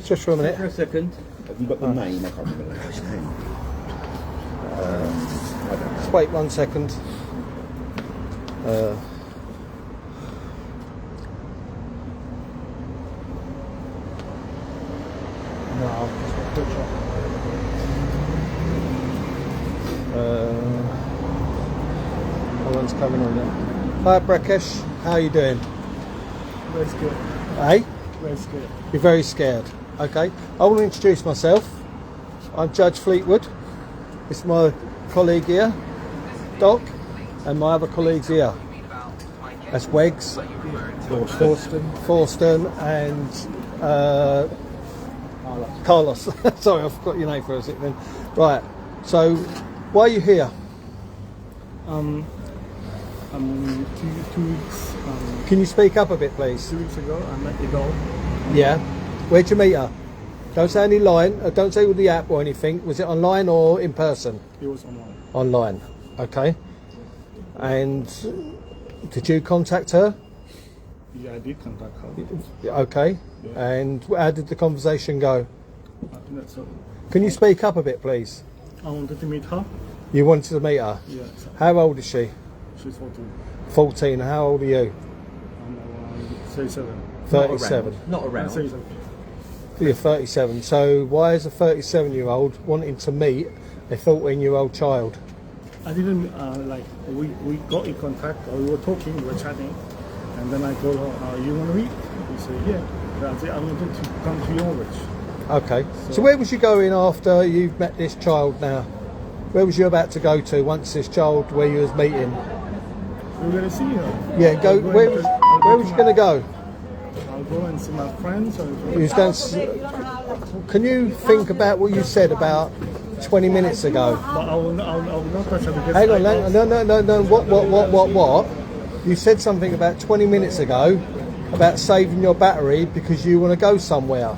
Just for a minute. For a second. Have you got the name? I can't remember his name. I don't know. Just wait 1 second. No, I'll just got a picture. No one's coming on there. Hi Brakesh, how are you doing? Very scared. Hey? Very scared. You're very scared. Okay. I want to introduce myself. I'm Judge Fleetwood. It's my colleague here, Doc, and my other colleagues here. That's Wegs, Forston, and Carlos. Sorry, I forgot your name for a second. Right. So, why are you here? 2 weeks. Can you speak up a bit, please? 2 weeks ago, I met the girl. Yeah. Where'd you meet her? Don't say any line. Don't say with the app or anything. Was it online or in person? It was online. Online. Okay. And did you contact her? Yeah, I did contact her. Okay. Yeah. And how did the conversation go? I think that's all. Can you speak up a bit, please? I wanted to meet her. You wanted to meet her? Yeah. How old is she? She's 14. 14. How old are you? I'm around 37. 37. Not around. 37. You're 37. So why is a 37-year-old wanting to meet a 14-year-old child? I didn't, we got in contact, or we were talking, we were chatting, and then I told her, you want to meet? She said, yeah. I said, I wanted to come to your village. Okay. So where was you going after you've met this child now? Where was you about to go to once this child where you was meeting? We were going to see her. Yeah, go. Where was you going to go? I'll go and see my friends. You was going can you think about what you said about 20 minutes ago? But I will not touch her because Hang on, no. What? You said something about 20 minutes ago about saving your battery because you want to go somewhere.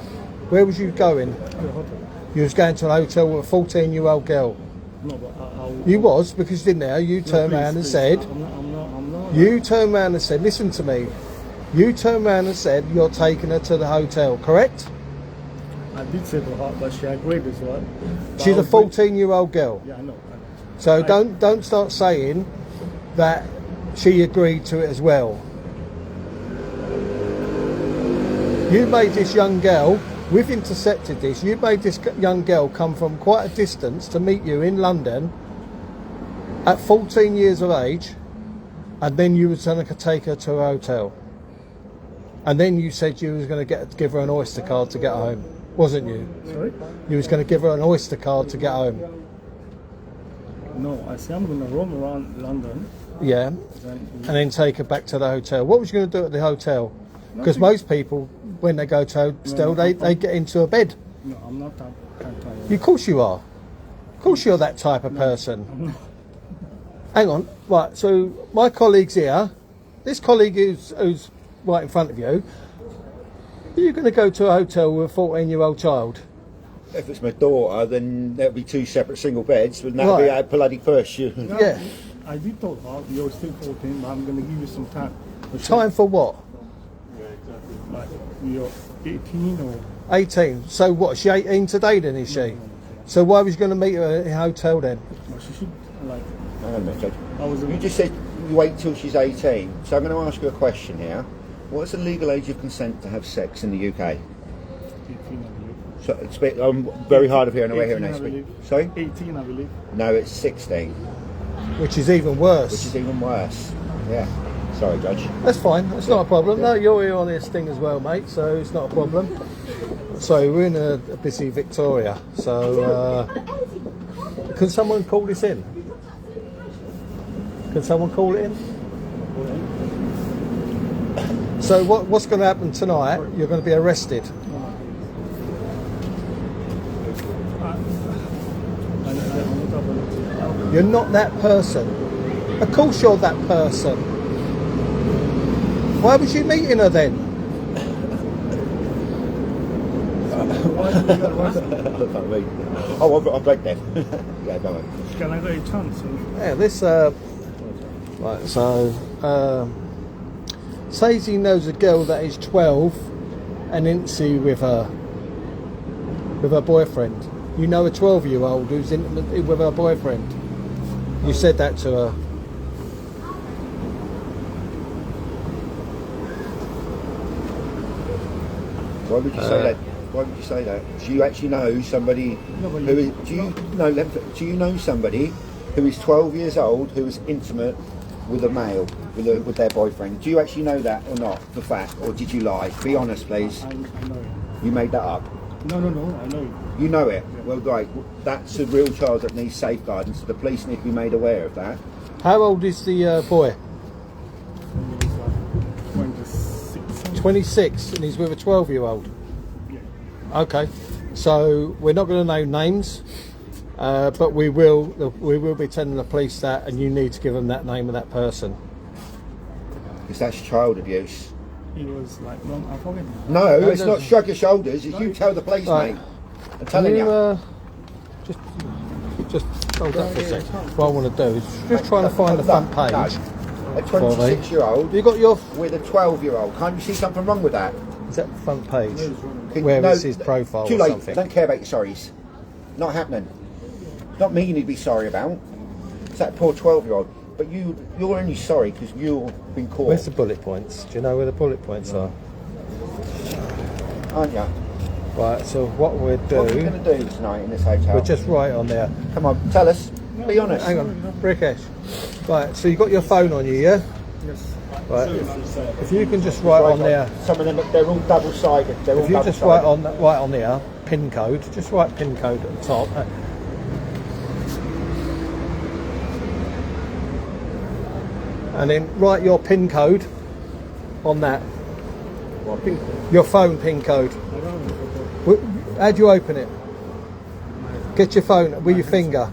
Where was you going? To the hotel. You was going to a hotel with a 14-year-old girl. No, but I'll You was, because didn't you turned please, around and please. said, I'm not. you turned around and said, listen to me. You turned around and said you're taking her to the hotel, correct? I did say to her, but she agreed as well. But She's a I'll bring- 14-year-old girl. Yeah, I know. So don't start saying that she agreed to it as well. You made this young girl, we've intercepted this, you made this young girl come from quite a distance to meet you in London at 14 years of age, and then you were going to take her to a hotel. And then you said you was going to give her an Oyster card to get home, wasn't you? Sorry? You was going to give her an Oyster card to get home. No, I say I'm going to roam around London. Yeah. Then And then take her back to the hotel. What was you going to do at the hotel? Because Nothing. most people, when they go to a hotel, they get into a bed. no, I'm not that kind of type. Of course you are. Of course you're that type of person. I'm not. Hang on. Right, so my colleague's here. This colleague who's right in front of you. Are you going to go to a hotel with a 14-year-old child? If it's my daughter, then there'll be 2 separate single beds, and that'll Right. be our bloody push. No, Yeah. I did tell her, you're still 14, but I'm going to give you some time. But she- Time for what? Like, you're 18 or... 18. So what, is she 18 today then, is she? So why was you going to meet her at a hotel then? No, she should, like... Hang on a minute, Judge. I was... You just said you wait till she's 18. So I'm going to ask you a question here. What's the legal age of consent to have sex in the UK? 18, I believe. So, I'm very hard of hearing away here 18, now. I believe. Sorry? 18, I believe. No, it's 16, Which is even worse. which is even worse. Yeah. Sorry, Judge. That's fine, it's not a problem. No, you're here on this thing as well, mate, so it's not a problem. So we're in a busy Victoria, so can someone call this in? Can someone call it in? So what's going to happen tonight? You're going to be arrested. You're not that person. Of course you're that person. Why was you meeting her then? Oh, I'll break that. Yeah, go on. Can I get a chance? Yeah, this right, so says he knows a girl that is 12 and didn't see with her. with her boyfriend. You know a 12-year-old who's intimate with her boyfriend. You said that to her. Why would you say that? Why would you say that? Do you actually know somebody who is? Do you know somebody who is 12 years old who is intimate with a male, with their boyfriend? Do you actually know that or not, for fact, or did you lie? Be honest, please. I know it. You made that up. No, I know it. You know it. Well, right. That's a real child that needs safeguarding, so the police need to be made aware of that. How old is the boy? He's like 26. 26, and he's with a 12-year-old. Yeah. Okay, so we're not going to name names, but we will be telling the police that, and you need to give them that name of that person. Because that's child abuse. He was like, no, I forget. No, it's not shrug your shoulders. It's you tell the police, Right. mate. I'm telling you. Just hold that for a sec. What I want to do is just trying to find the front page. No. A 26-year-old You got your? with a 12-year-old. Can't you see something wrong with that? Is that the front page? Can- Where no, is his profile Too or late. something? Don't care about your sorries. Not happening. Not me you need to be sorry about. It's that poor 12-year-old. But you're only sorry because you've been caught. Where's the bullet points? Do you know where the bullet points are? Aren't you? Right. So what we'll What are we do? going to do tonight in this hotel? We're just right on there. Come on, tell us. Be honest. Hang on, Rikesh. Right. So you got your phone on you, yeah? Yes. Right. If you can just write on there. Some of them, they're all double-sided. They're all If you just double-sided. write on there, pin code. Just write pin code at the top. And then write your pin code on that. Well, pink. Your phone pin code. I don't know. How do you open it? Get your phone with your finger.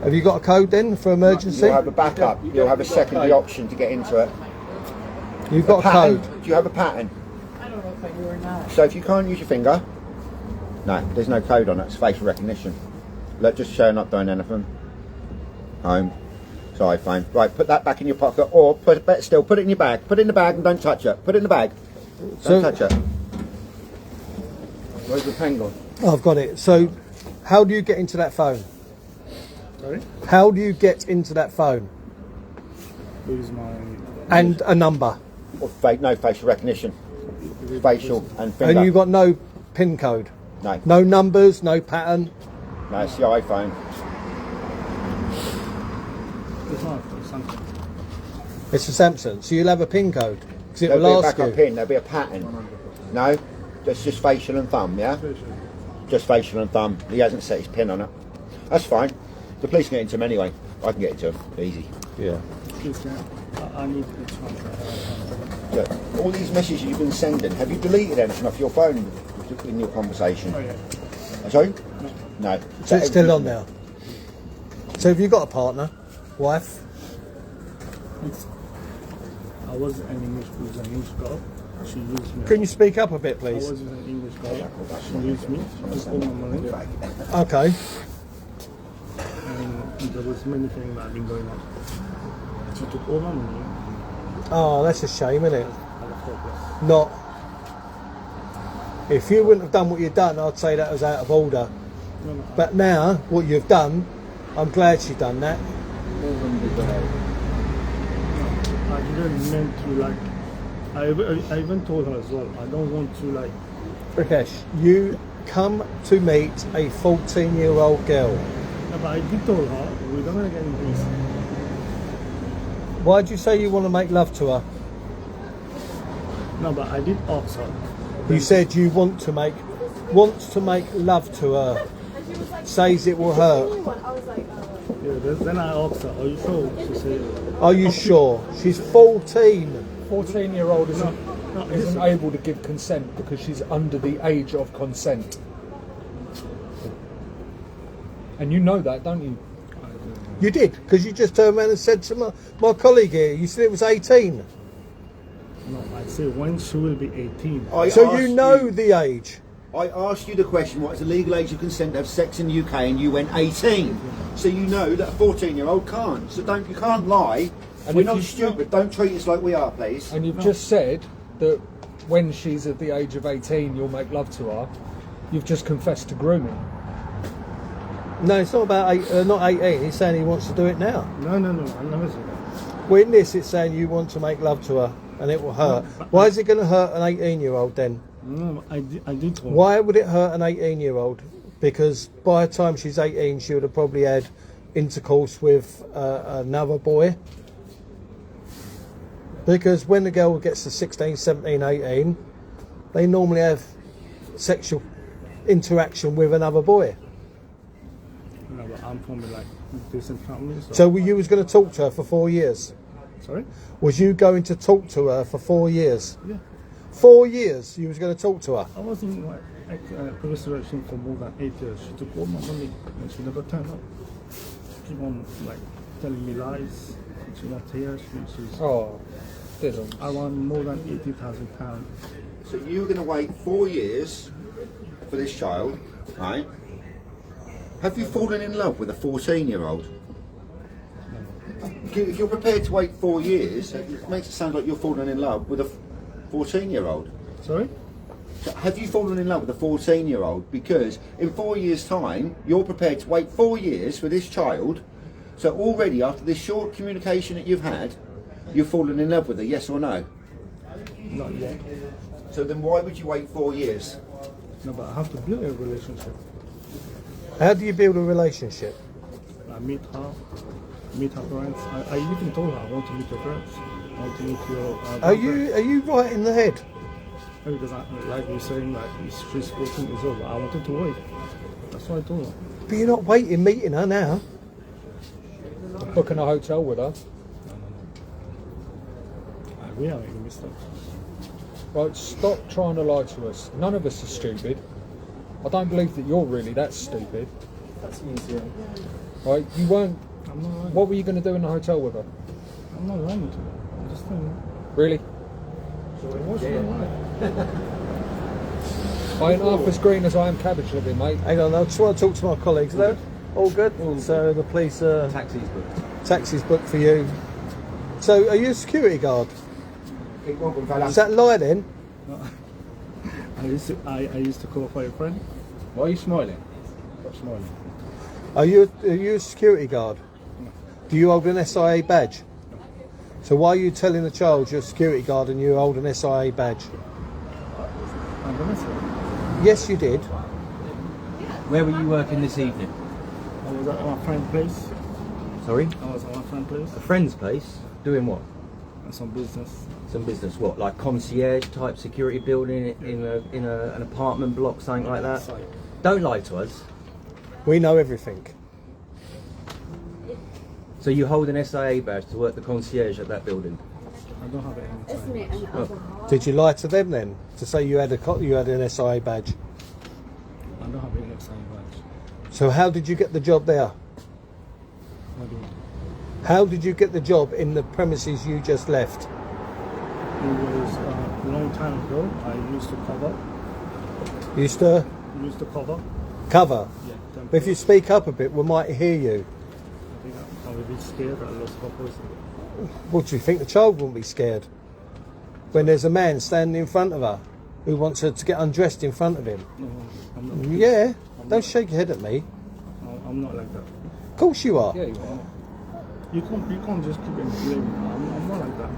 Have you got a code then for emergency? You'll have a backup. You'll have a secondary option to get into it. You've got a Pattern. code. Do you have a pattern? I don't know if I do or not. So if you can't use your finger, no, there's no code on it. It's facial recognition. Look, just showing up doing anything. Home. Sorry, fine. Right, put that back in your pocket, or put it in your bag. Put it in the bag and don't touch it. Put it in the bag. Don't touch it. Where's the pen gone? Oh, I've got it. So, how do you get into that phone? Sorry? How do you get into that phone? Here's my... And a number. Or no facial recognition. Facial and finger. And you've got no pin code. No, No numbers, no pattern. no, it's the iPhone. It's not something. It's a Samsung. So you'll have a pin code. Because it There'll will be a ask backup you. pin. There'll be a pattern. No, that's just facial and thumb. Yeah, just facial and thumb. He hasn't set his pin on it. That's fine. The police can get into him anyway. I can get into him. Easy. Yeah. Please, I need this one. Look, all these messages you've been sending, have you deleted anything off your phone in your conversation? Oh, yeah. Sorry? No. So it's still on there. So have you got a partner? Wife? I was an English girl. She used me. Can you speak up a bit, I please? was an English girl. She used me. She took all my money. Okay. And there was many things that have been going on. She took all my money. Oh, that's a shame, isn't it? I was hopeless. Not. If you wouldn't have done what you've done, I'd say that was out of order. No, But now, what you've done, I'm glad she done that. I didn't mean to like. I even told her as well. I don't want to like. Rakesh, you come to meet a 14-year-old girl. No, but I did told her we're not gonna get into this. Why'd you say you want to make love to her? No, but I did ask her. You said you wants to make love to her. Says it will hurt. Yeah, then I asked her, are you sure? She said, Are you sure? She's 14. 14-year-old isn't it's- able to give consent because she's under the age of consent. And you know that, don't you? You did, because you just turned around and said to my colleague here, you said it was 18. no, I said when she will be 18. So you know the age. I asked you the question, what is the legal age of consent to have sex in the UK, and you went 18. So you know that a 14-year-old can't. So you can't lie. And We're if not you- stupid. Don't treat us like we are, please. And you've just said that when she's at the age of 18, you'll make love to her. You've just confessed to grooming. No, it's not about not 18. He's saying he wants to do it now. No, I never said that. Well, in this, it's saying you want to make love to her and it will hurt. Why is it going to hurt an 18-year-old then? No, I did tell her. Why would it hurt an 18-year-old? Because by the time she's 18, she would have probably had intercourse with another boy. Because when the girl gets to 16, 17, 18, they normally have sexual interaction with another boy. No, but I'm from like decent family. So you was going to talk to her for 4 years? Sorry? Was you going to talk to her for 4 years? Yeah. 4 years you was going to talk to her? I was in like police station for more than 8 years. She took all my money and she never turned up. She keep on like telling me lies. She's not here. She's. Oh, didn't. I want more than £80,000. So you were going to wait 4 years for this child, right? Have you fallen in love with a 14-year-old? If you're prepared to wait 4 years, it makes it sound like you're falling in love with a 14-year-old. Sorry? So have you fallen in love with a 14-year-old? Because in 4 years' time, you're prepared to wait 4 years for this child. So already, after this short communication that you've had, you've fallen in love with her, yes or no? Not yet. So then why would you wait 4 years? No, but I have to build a relationship. How do you build a relationship? I meet her friends. I even told her I want to meet your friends. I want to meet your. Are you right in the head? Because like you're saying, like she's 14 years old. I wanted to wait. That's what I told her. But you're not waiting, meeting her now. Booking a hotel with her. We are making mistakes. Right, stop trying to lie to us. None of us are stupid. I don't believe that you're really that stupid. That's easier. Right, you weren't. I'm not lying. What were you going to do in the hotel with her? I'm not lying to you. I'm just telling you. Really? What's wrong? I ain't half as green as I am cabbage living, mate. Hang on, I just want to talk to my colleagues. Hello? All good? So the police Taxi's booked. taxi's booked for you. So are you a security guard? Is that lie then? I used to call for a friend. Why are you smiling? Stop smiling. Are you a security guard? Do you hold an SIA badge? So why are you telling the child you're a security guard and you hold an SIA badge? I'm gonna say. Yes, you did. Where were you working this evening? I was at my friend's place. Sorry? I was at my friend's place. A friend's place? Doing what? And some business. Some business, what? Like concierge type security building in an apartment block, something like that? Sorry. Don't lie to us. We know everything. So you hold an SIA badge to work the concierge at that building? I don't have any time. Did you lie to them then to say you had an SIA badge? I don't have any exciting badge. So how did you get the job there? What do you mean? How did you get the job in the premises you just left? It was a long time ago. I used to cover. Used to Cover. cover. Yeah. But if you speak up a bit, we might hear you. I think I'm a bit scared. I lost focus. What do you think? The child wouldn't be scared when there's a man standing in front of her who wants her to get undressed in front of him. No, I'm not. Yeah, don't shake your head at me. No, I'm not like that. Of course you are. Yeah, you are. You can't just keep on blaming. I'm not like that.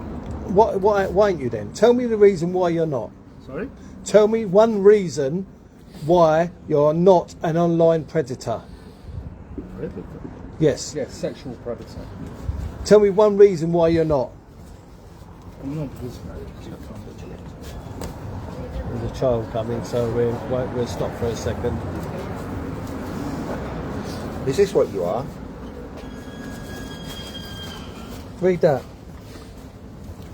Why ain't you then? Tell me the reason why you're not. Sorry? Tell me one reason why you're not an online predator. Predator. Yes. Yeah, sexual predator. Tell me one reason why you're not. I'm not this guy. There's a child coming, so we'll stop for a second. Is this what you are? Read that.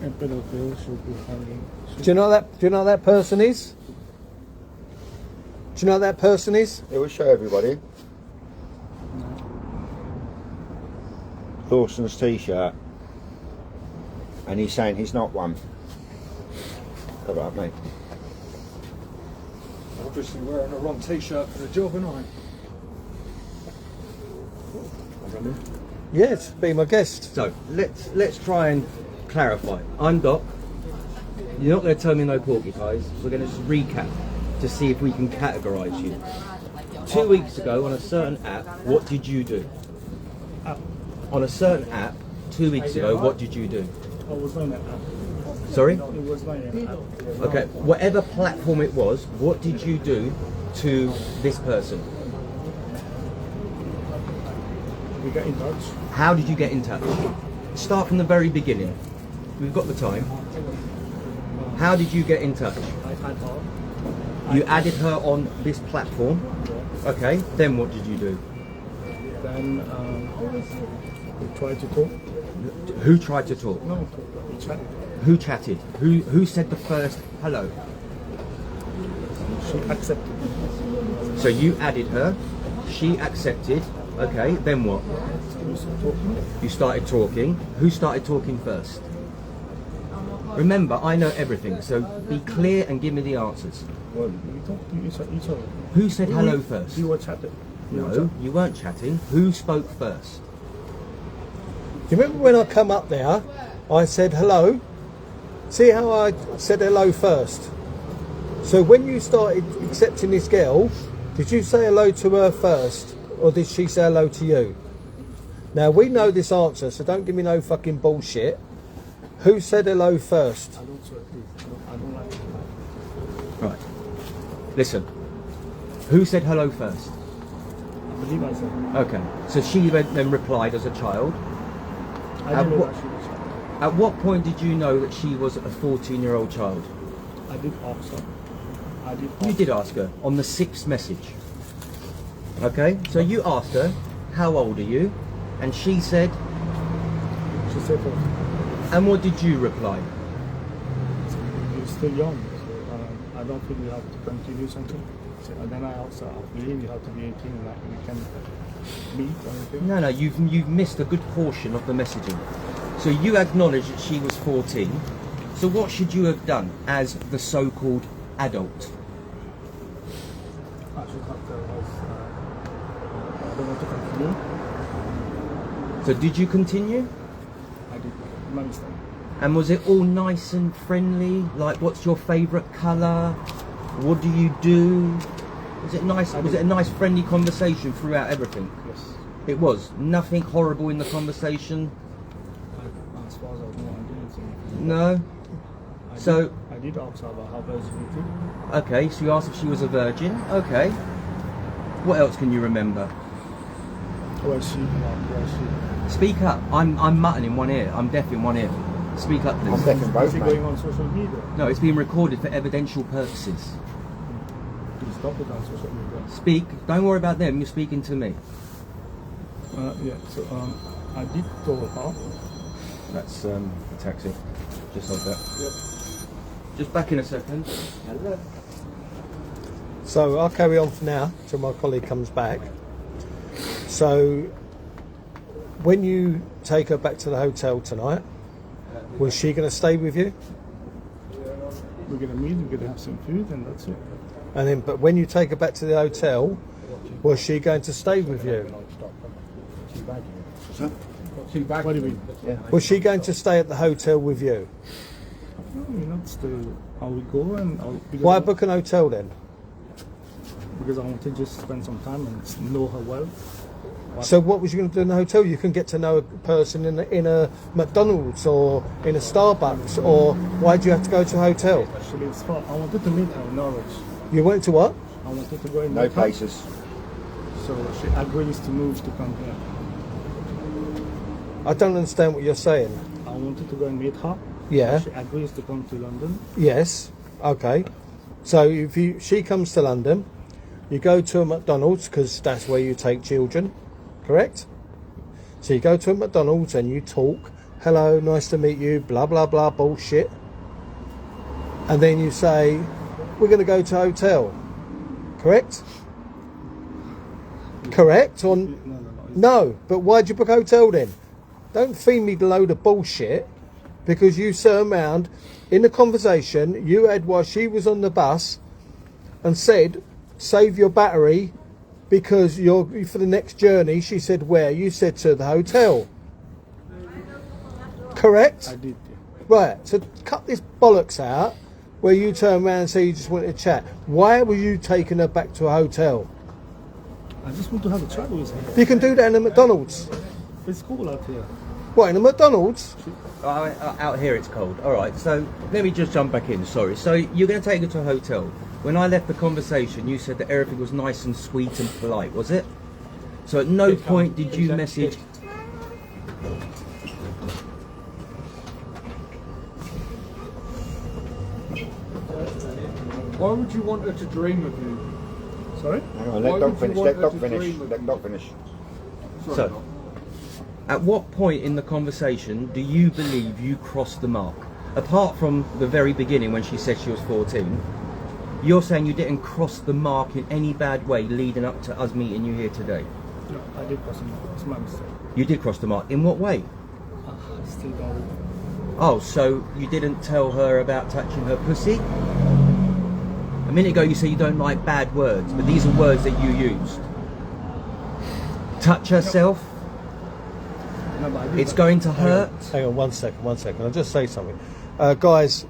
A pedophile should be hanging. Do you know that? Do you know what that person is? Do you know what that person is? It will show everybody. Dawson's t-shirt, and he's saying he's not one. Cover up, mate. Obviously wearing a wrong t-shirt for the job, aren't I? Yes, be my guest. So let's try and clarify. I'm Doc. You're not going to tell me no porky pies. We're going to just recap. to see if we can categorise you. 2 weeks ago on a certain app, what did you do? App. On a certain app, 2 weeks ago, what did you do? I was on an app. Sorry? It was not an app. Okay, whatever platform it was, what did you do to this person? We got in touch. How did you get in touch? Start from the very beginning. We've got the time. How did you get in touch? I had her. You added her on this platform. Okay, then what did you do? Then we tried to talk. Who tried to talk? No, we chatted. Who chatted? Who said the first hello? She accepted. So you added her, she accepted. Okay, then what? We started talking. You started talking. Who started talking first? Remember, I know everything, so be clear and give me the answers. Well, we talked to each other. Who said hello first? We were chatting. No, you weren't chatting. Who spoke first? You remember when I come up there, I said hello? See how I said hello first? So when you started accepting this girl, did you say hello to her first? Or did she say hello to you? Now we know this answer, so don't give me no fucking bullshit. Who said hello first? I don't swear, please. I don't like it. Right. Listen. Who said hello first? I believe I said. Okay. So she then replied as a child. I At didn't know what- that she was chatting. At what point did you know that she was a 14-year-old child? I did ask her. I did You ask did ask her on the 6th message. Okay? So you asked her, how old are you? And she said, She said, "Oh, and what did you reply? you're still young, so I don't think you have to continue something." So, and then I asked her, I believe you have to be 18, like we can meet or anything. No, you've missed a good portion of the messaging. So you acknowledged that she was 14. So what should you have done as the so-called adult? I should have told us, I don't want to continue. So did you continue? I did. My mistake. And was it all nice and friendly? Like, what's your favourite colour? What do you do? Was it nice? Was it a nice, friendly conversation throughout everything? Yes. It was. Nothing horrible in the conversation. As far as I know, I didn't say anything. No. So, I did ask her about her virginity. okay. So you asked if she was a virgin. Okay. What else can you remember? Where she? Speak up. I'm mutton in one ear. I'm deaf in one ear. Speak up, I'm please. deaf in both, Is it mate. going on social media? No, it's being recorded for evidential purposes. Please stop it on social media. Speak. Don't worry about them. You're speaking to me. Yeah. So I did tell her. That's a taxi. Just like that. Yep. Just back in a second. Hello. So I'll carry on for now till my colleague comes back. So when you take her back to the hotel tonight, was she going to stay with you? We're gonna meet. We're gonna have some food, and that's it. And then, but when you take her back to the hotel, was she going to stay with you? What do you mean? Was she going to stay at the hotel with you? No, we're not still. I will go and because Why book an hotel then? Because I want to just spend some time and know her well. So what was you going to do in the hotel? You can get to know a person in a McDonald's or in a Starbucks, or why do you have to go to a hotel? Actually, it's far. I wanted to meet her in Norwich. You went to what? I wanted to go in No meet her. places. So she agrees to move to come here. I don't understand what you're saying. I wanted to go and meet her. Yeah. She agrees to come to London. Yes. Okay. So if she comes to London, you go to a McDonald's because that's where you take children, correct? So you go to a McDonald's and you talk. Hello, nice to meet you. Blah blah blah bullshit. And then you say, we're going to go to a hotel, correct? Correct? Or no? But why'd you book a hotel then? Don't feed me the load of bullshit. Because you turned around in the conversation you had while she was on the bus and said, save your battery because you're for the next journey. She said, where? You said to the hotel. Correct? I did. Right, so cut this bollocks out where you turned around and said you just wanted to chat. Why were you taking her back to a hotel? I just want to have a chat with her. You can do that in a McDonald's. It's cool out here. What, in a McDonald's? Out here it's cold. All right, so let me just jump back in. Sorry. So you're going to take her to a hotel. When I left the conversation, you said that everything was nice and sweet and polite, was it? So at no point did you message. Why would you want her to dream of you? Sorry? Hang on, Why let Doc would you finish. want Let her Doc to finish. dream of Let you? Doc finish. So, at what point in the conversation do you believe you crossed the mark? Apart from the very beginning when she said she was 14, you're saying you didn't cross the mark in any bad way leading up to us meeting you here today. No, I did cross him. It's my mistake. You did cross the mark. In what way? I still don't. Oh, so you didn't tell her about touching her pussy? A minute ago you said you don't like bad words, but these are words that you used. Touch herself? No, but I did It's going to hurt? Hang on 1 second, 1 second. I'll just say something. Guys,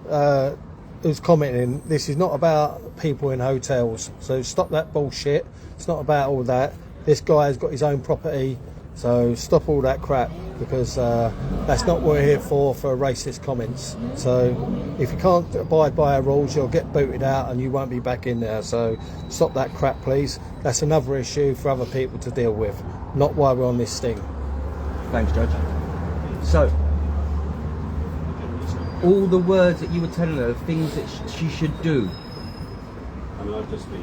who's commenting, this is not about people in hotels. So stop that bullshit. It's not about all that. This guy has got his own property. So stop all that crap, because that's not what we're here for racist comments. So if you can't abide by our rules, you'll get booted out and you won't be back in there. So stop that crap, please. That's another issue for other people to deal with, not why we're on this sting. Thanks, Judge. So, all the words that you were telling her, things that she should do, I mean, I'd just be.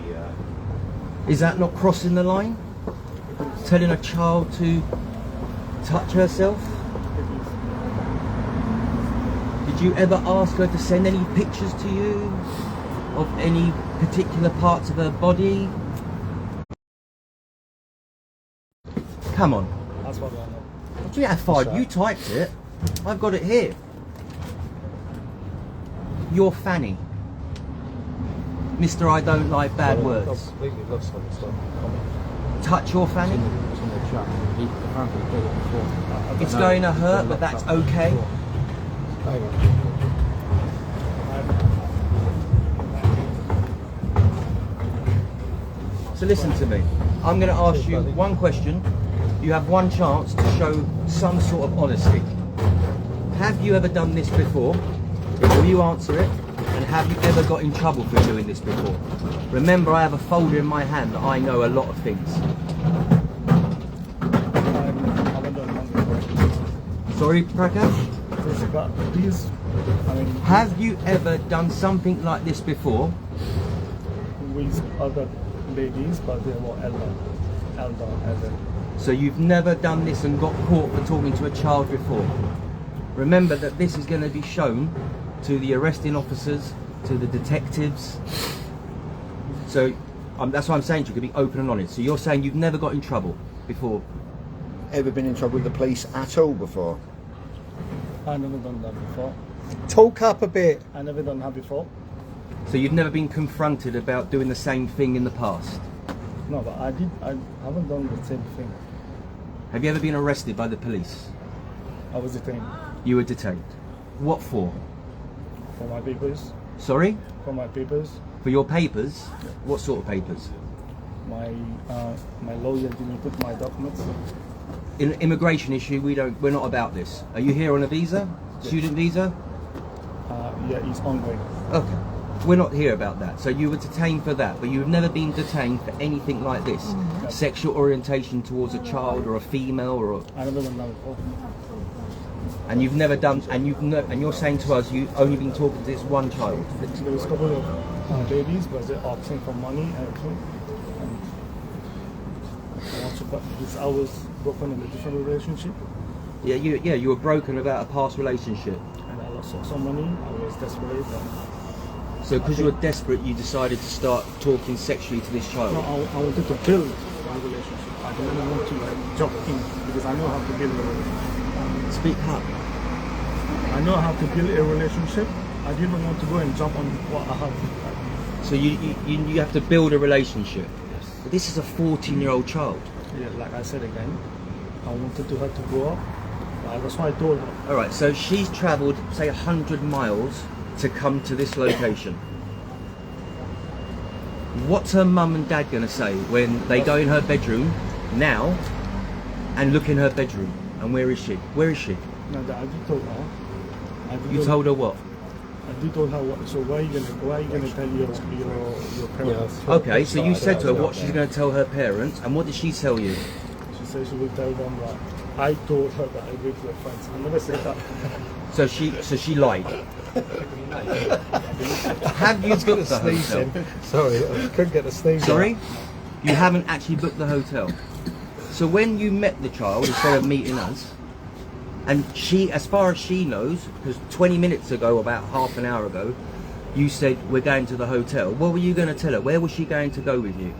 is that not crossing the line? Telling a child to touch herself? Did you ever ask her to send any pictures to you of any particular parts of her body? Come on. That's what I know. Yeah, fine. You typed it. I've got it here. Your Fanny. Mr. I don't like bad words. Completely lost on this comment. Touch your Fanny. It's in the chat. He apparently did it before. I don't It's know. going to hurt, but that's okay. Hang on. So listen to me. I'm going to ask you one question. You have one chance to show some sort of honesty. Have you ever done this before? Will you answer it? And have you ever got in trouble for doing this before? Remember, I have a folder in my hand that I know a lot of things. I haven't done nothing. Sorry, Prakash? But these, I mean, Have you ever done something like this before? with other ladies, but they were elder. So you've never done this and got caught for talking to a child before? Remember that this is going to be shown to the arresting officers, to the detectives. So that's what I'm saying to you, could be open and honest. So you're saying you've never got in trouble before? Ever been in trouble with the police at all before? I never done that before. Talk up a bit. I never done that before. So you've never been confronted about doing the same thing in the past? No, but I haven't done the same thing. Have you ever been arrested by the police? I was detained You were detained. What for? for my papers. Sorry? For my papers, For your papers? What sort of papers? my lawyer didn't put my documents. In an immigration issue, we're not about this. Are you here on a visa? Student visa? Yeah, it's ongoing. Okay. We're not here about that. So you were detained for that, but you've never been detained for anything like this. Sexual orientation towards a child or a female or I never done that before. and you've never done and you're saying to us you've only been talking to this one child. There was a couple of ladies, but they're asking for money and everything. And also, because I was broken in a different relationship, Yeah, you were broken about a past relationship. and I lost some money. I was desperate. And So because you were desperate, you decided to start talking sexually to this child. no, I wanted to build my relationship. I didn't want to jump in because I know how to build a relationship. Speak up. I know how to build a relationship. I didn't want to go and jump on what I have. So you have to build a relationship. But this is a 14-year-old child. Yeah, like I said again, I wanted her to grow up. That's why I told her. All right, so she's travelled, say, 100 miles to come to this location. What's her mum and dad gonna say when they go in her bedroom now and look in her bedroom? And where is she? Where is she? No, I did told her. You told her what? I did told her what. So why are you gonna tell your parents? Okay, so you said to her what she's going to tell her parents, and what did she tell you? She said she will tell them that I told her that I went to her friends. I never said that. So she lied. Have you booked the hotel? Sorry, I couldn't get the sneeze out. Sorry? You haven't actually booked the hotel. So when you met the child, instead of meeting us, and she, as far as she knows, because 20 minutes ago, about half an hour ago, you said, we're going to the hotel. What were you going to tell her? Where was she going to go with you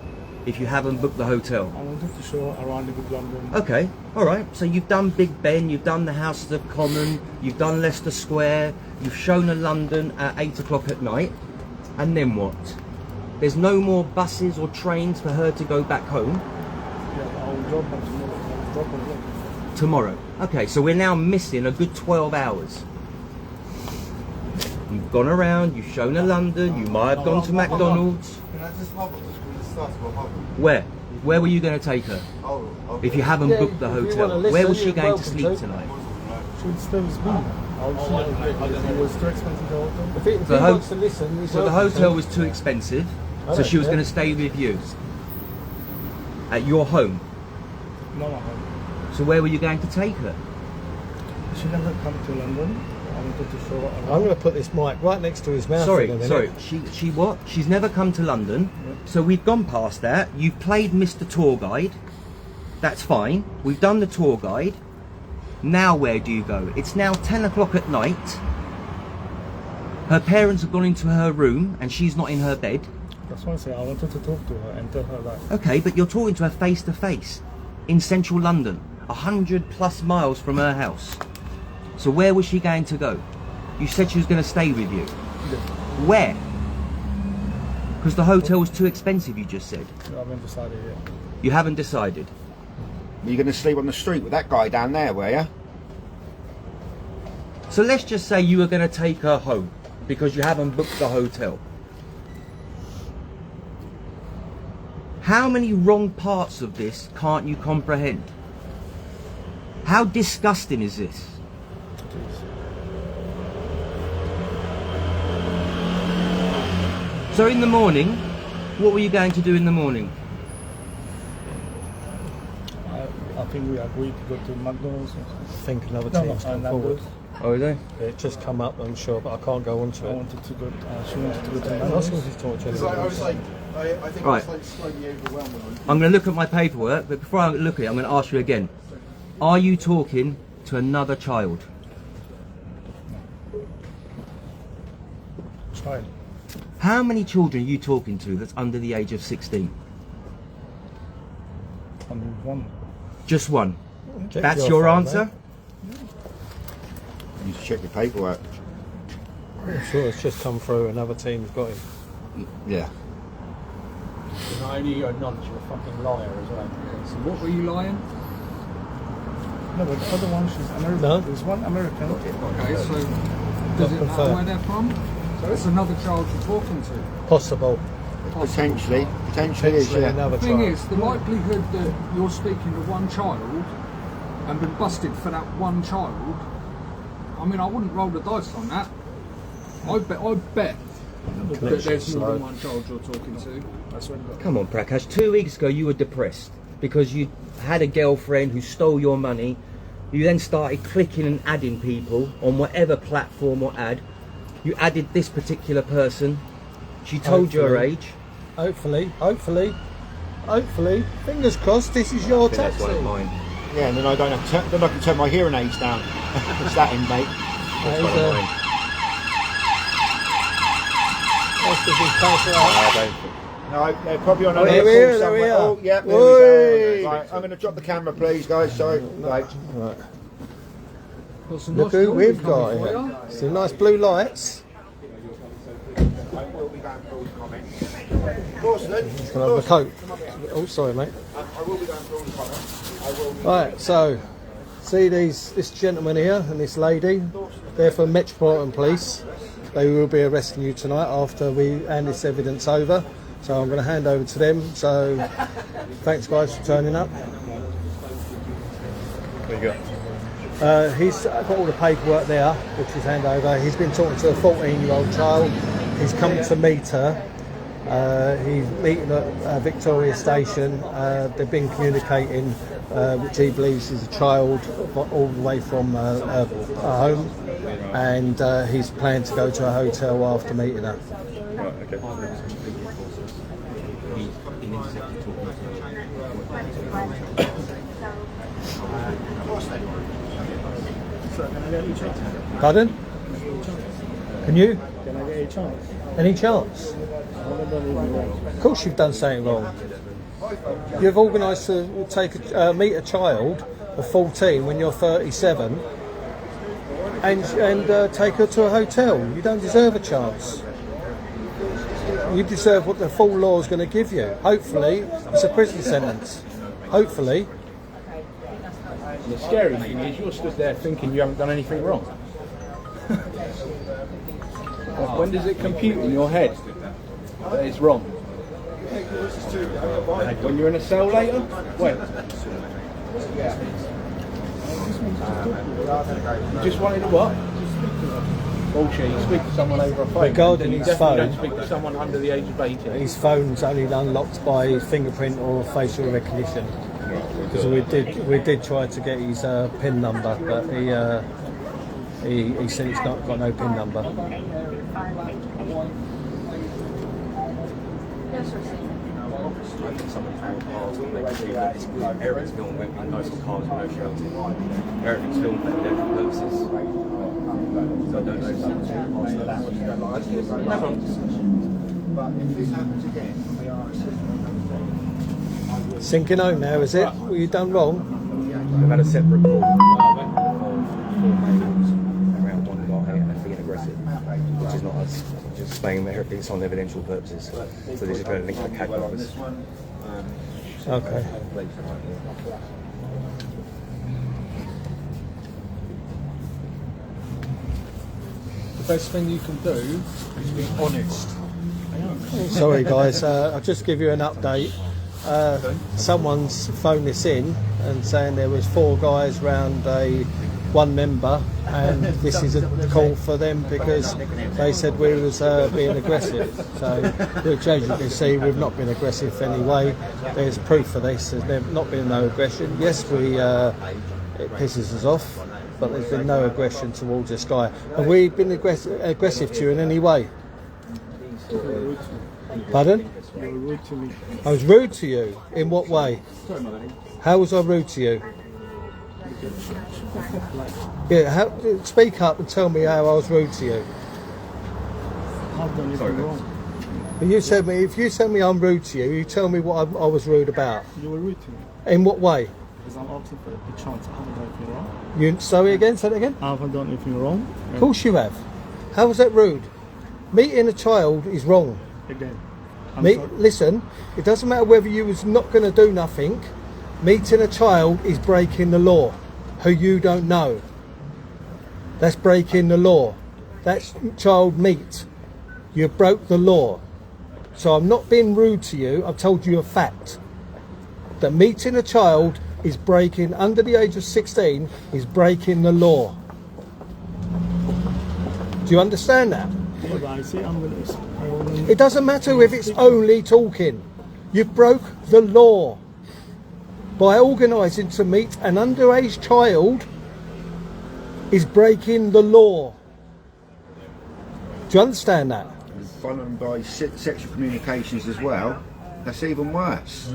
if you haven't booked the hotel? I wanted to show her around the Big London. Okay, all right. So you've done Big Ben, you've done the Houses of Common, you've done Leicester Square, you've shown her London at 8 o'clock at night, and then what? There's no more buses or trains for her to go back home? Yeah, I'll drop her tomorrow. I'll drop her later. Tomorrow. Okay, so we're now missing a good 12 hours. You've gone around, you've shown her London, you might have gone to McDonald's. Can I just have it? Where? Where were you going to take her? Oh, okay. If you haven't Yeah, booked the if you hotel, wanna listen, where was she you're going to welcome sleep to. tonight? She would stay with me. It was too expensive the hotel. If he The ho- wants to listen, he's So the welcome to. hotel was too expensive, so she was yeah. going to stay with you at your home. No, no, no. So where were you going to take her? She never come to London. I wanted to show her around. I'm going to put this mic right next to his mouth. Sorry, in a minute. sorry. She what? She's never come to London. So we've gone past that. You've played Mr. Tour Guide. That's fine. We've done the tour guide. Now where do you go? It's now 10 o'clock at night. Her parents have gone into her room and she's not in her bed. That's why I say I wanted to talk to her and tell her that. Okay, but you're talking to her face to face in central London, 100+ miles from her house. So where was she going to go? You said she was going to stay with you. Where? Because the hotel was too expensive, you just said. I haven't decided yet. You haven't decided. Were you going to sleep on the street with that guy down there, were you? So let's just say you were going to take her home because you haven't booked the hotel. How many wrong parts of this can't you comprehend? How disgusting is this? So in the morning, what were you going to do in the morning? I think we agreed to go to McDonald's. I think another No, team's come no, forward. Nando's. Oh, is they? It just come up, I'm sure, but I can't go on to I it. wanted to go. She wanted to go to I Nando's. was to talk to Because I was like, I think Right. I was like slightly overwhelmed. I'm going to look at my paperwork, but before I look at it, I'm going to ask you again. Are you talking to another child? Child. How many children are you talking to that's under the age of 16? I mean, one. Just one. Check That's your phone, answer? mate. You should check your paperwork. I'm sure it's just come through. Another team's got him. Yeah. And I only acknowledge you're a fucking liar as well. So what were you lying? No, but the other one, she's American. No. There's one American. Okay, so does it matter confirm. where they're from? So it's another child you're talking to. Possible. Potentially is, Potentially yeah. another The thing child. is, the likelihood that you're speaking to one child and been busted for that one child, I mean, I wouldn't roll the dice on that. I bet that there's more than one child you're talking to. That's what. Come on, Prakash. 2 weeks ago, you were depressed because you had a girlfriend who stole your money. You then started clicking and adding people on whatever platform or ad. You added this particular person. She told you her age. Hopefully, fingers crossed, this is your Okay, that's taxi. one of mine. Yeah, and then I don't have to then I can turn my hearing aids down. It's that in, mate. That's one of mine. That's the big paper out. I don't think. No, they're probably on Oh, another there we call are, there we somewhere. are. Oh, yeah, there Oi. we go. Right, I'm going to drop the camera, please, guys. Sorry. Right. Right. Got some Look nice who we've jewellery got coming here. for you. Some nice blue lights. I will be going for all the comments. Porcelain. Can I have a coat? Oh, sorry, mate. I will be going for all the comments. I will be. Right, so see this gentleman here and this lady. They're from Metropolitan Police. They will be arresting you tonight after we hand this evidence over. So I'm going to hand over to them. So thanks guys for turning up. There you go. He's got all the paperwork there, which is hand over. He's been talking to a 14-year-old child. He's come to meet her. He's meeting at Victoria Station. They've been communicating, which he believes is a child all the way from a home, and he's planning to go to a hotel after meeting her. Right, okay. So can I get a chance? Pardon? Can you? Can I get a chance? Any chance? I haven't done anything wrong. Of course you've done something wrong. You've organised to meet a child of 14 when you're 37 and take her to a hotel. You don't deserve a chance. You deserve what the full law is going to give you. Hopefully, it's a prison sentence. Hopefully. The scary thing is you're stood there thinking you haven't done anything wrong. When does it compute in your head that it's wrong? When you're in a cell later? When? You just wanted to what? Bullshit, you speak to someone over a phone. Regarding you his definitely phone. don't speak to someone under the age of 18. His phone's only unlocked by fingerprint or facial recognition. Because we did try to get his PIN number, but he said he's not got no PIN number. Everything's filmed with no cars with no shelter. Everything's filmed for electrical purposes. So I don't know if someone's going to pass that. No problem. But if this happens again, we are Sinking home now, is it? What you done wrong? We've had a separate call of 4 males around one guy and being aggressive, which is not us. Just saying that everything's on evidential purposes. So this is going to link the CAG office. Okay. The best thing you can do is be honest. Sorry guys, I'll just give you an update. Someone's phoned this in and saying there was 4 guys round one member, and this is a call for them because they said we was being aggressive. So, which as you can see, we've not been aggressive anyway. There's proof for this. There's not been no aggression. Yes, it pisses us off, but there's been no aggression towards this guy. Have we been aggressive to you in any way? Pardon? You were rude to me. I was rude to you? In what way? How was I rude to you? Yeah, speak up and tell me how I was rude to you. I've done anything wrong. If you tell me I'm rude to you, you tell me what I was rude about. You were rude to me. In what way? Because I'm asking for a chance. I haven't done anything wrong. Sorry again, say that again? I haven't done anything wrong. Of course you have. How was that rude? Meeting a child is wrong. Again. I'm sorry. Listen, it doesn't matter whether you was not going to do nothing. Meeting a child is breaking the law, who you don't know. That's breaking the law. That's child meet. You broke the law. So I'm not being rude to you. I've told you a fact. That meeting a child is breaking, under the age of 16, is breaking the law. Do you understand that? Yeah, but I say I'm going to... It doesn't matter if it's only talking. You broke the law by organising to meet an underage child is breaking the law. Do you understand that? followed by sexual communications as well. That's even worse.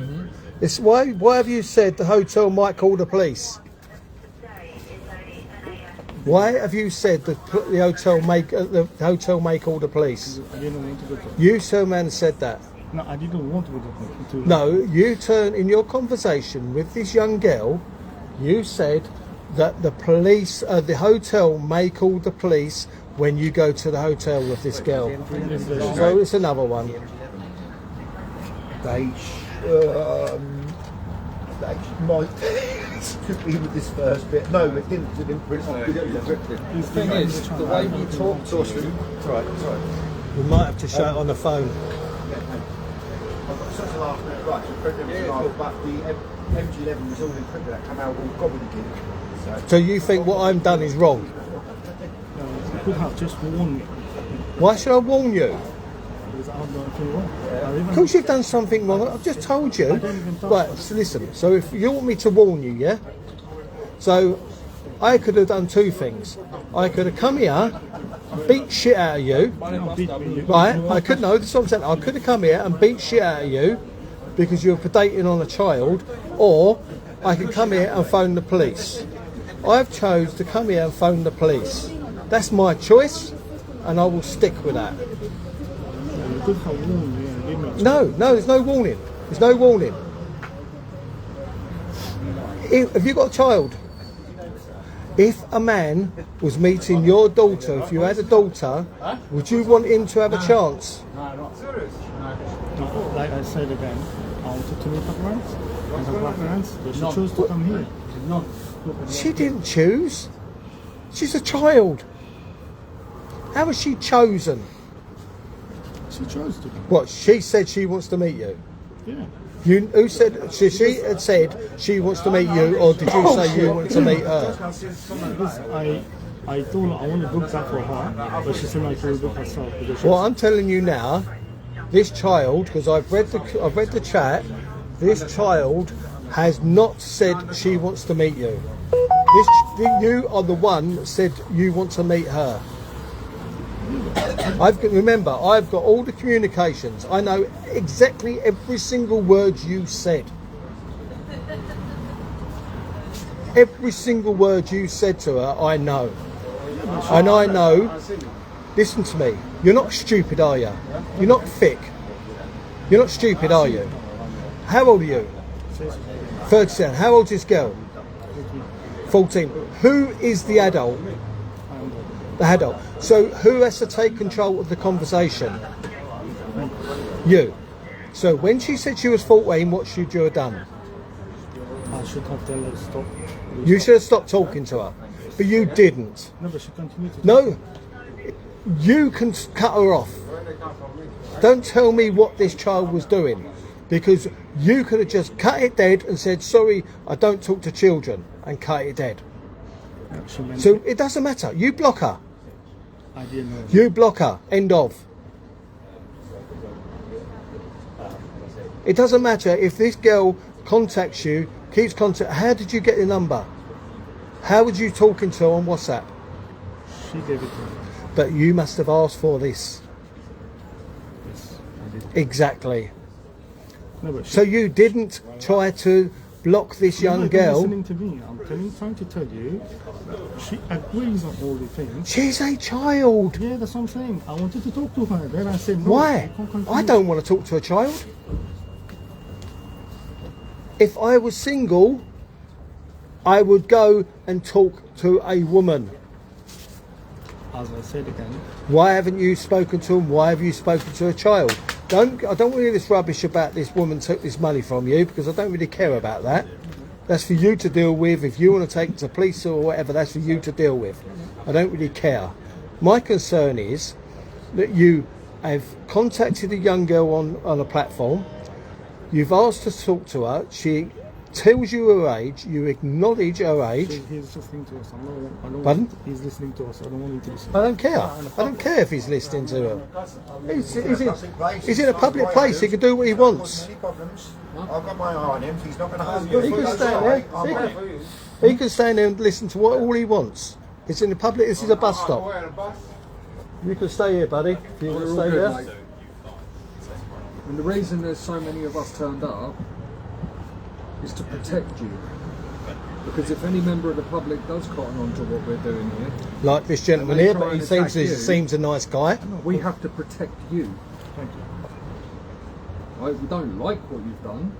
It's why have you said the hotel might call the police? Why have you said the hotel may call the police? I didn't want to go to... You, sir, man, said that. No, I didn't want to go to... No, you turn in your conversation with this young girl. You said that the police, the hotel may call the police when you go to the hotel with this girl. So it's another one. actually might could be with this first bit. No, it didn't print off. The thing is, the way we talk to you, Right, sorry. We might have to show it on the phone. I've got such a last minute rush. I printed everything off, but the MG11 was all encrypted. That came out all gobbledygook. So you think what I've done is wrong? You could have just warned me. Why should I warn you? Because I've done anything wrong. Of course you've done something wrong. I've just told you. Right, so listen. So if you want me to warn you, yeah? So I could have done two things. I could have come here, beat shit out of you. Right, I could know, this is what I'm saying. I could have come here and beat shit out of you because you were predating on a child, or I could come here and phone the police. I've chose to come here and phone the police. That's my choice, and I will stick with that. You could have warned me and given me. No, there's no warning. There's no warning. Have you got a child? If a man was meeting your daughter, if you had a daughter, would you want him to have a chance? Like I said again, I wanted to meet her parents, and her parents, but she chose to come here. She didn't choose. She's a child. How was she chosen? She chose to. What, she said she wants to meet you? Yeah. Who said, she had said she wants to meet you, or did you say you wanted to meet her? Because I told her I want to book that for her, but she said I could book herself. Because Well, I'm telling you now, this child, because I've read the chat, this child has not said she wants to meet you. You are the one that said you want to meet her. Remember, I've got all the communications. I know exactly every single word you said. Every single word you said to her, I know. And I know, listen to me, you're not stupid, are you? You're not thick. You're not stupid, are you? How old are you? 37. How old is this girl? 14. Who is the adult? The adult. So who has to take control of the conversation? You. So when she said she was 14, what should you have done? I should have told her to stop. You should have stopped talking to her. But you didn't. No, but she continued to. No. You can cut her off. Don't tell me what this child was doing. Because you could have just cut it dead and said, sorry, I don't talk to children, and cut it dead. So it doesn't matter. You block her. I didn't know. You block her. End of. It doesn't matter if this girl contacts you, keeps contact. How did you get the number? How was you talking to her on WhatsApp? She gave it to me. But you must have asked for this. Yes, I did. Exactly. No, but she, So you didn't try to block this young you're not girl. listening to me. I'm trying to tell you. She agrees on all the things. She's a child. Yeah, that's what I'm saying. I wanted to talk to her. Then I said, no, Why? you can't continue. I don't want to talk to a child. If I was single, I would go and talk to a woman. As I said again, Why haven't you spoken to him? Why have you spoken to a child? I don't want to hear this rubbish about this woman took this money from you, because I don't really care about that. That's for you to deal with. If you want to take it to police or whatever, that's for you to deal with. I don't really care. My concern is that you have contacted a young girl on a platform. You've asked to talk to her. She tells you her age. You acknowledge her age. he's listening to us. I don't Pardon? He's listening to us. I don't want him to listen. I don't care. I don't care if he's listening to her. He's in a public place. He can do what he wants. Any problems? I've got my eye on him. He's not going to harm you. He can stand there. He can stand there and listen to all he wants. It's in the public. This is a bus stop. You can stay here, buddy. If you want to stay there. mate. And the reason there's so many of us turned up is to protect you. Because if any member of the public does cotton on to what we're doing here, Like this gentleman And they here, try but he and attack you. seems a nice guy. we have to protect you. Thank you. Right? We don't like what you've done.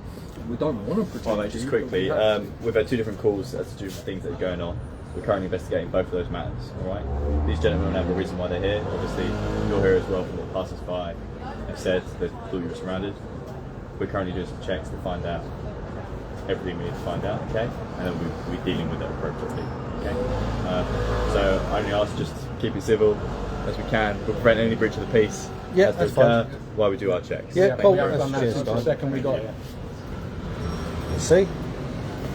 We don't want to protect Well, mate, just you. but we quickly, have to. we've had two different calls as to do with things that are going on. We're currently investigating both of those matters, alright? These gentlemen have a reason why they're here. Obviously, you're here as well from what passers-by have said, they thought you were surrounded. We're currently doing some checks to find out everything we need to find out, okay? And then we're dealing with it appropriately, okay? So I only ask just keep it civil as we can. We'll prevent any breach of the peace Yeah, as that's they occur fine. while we do our checks. Yeah, Thank Paul, you very that's much. cheers, The guys. second we got it. See,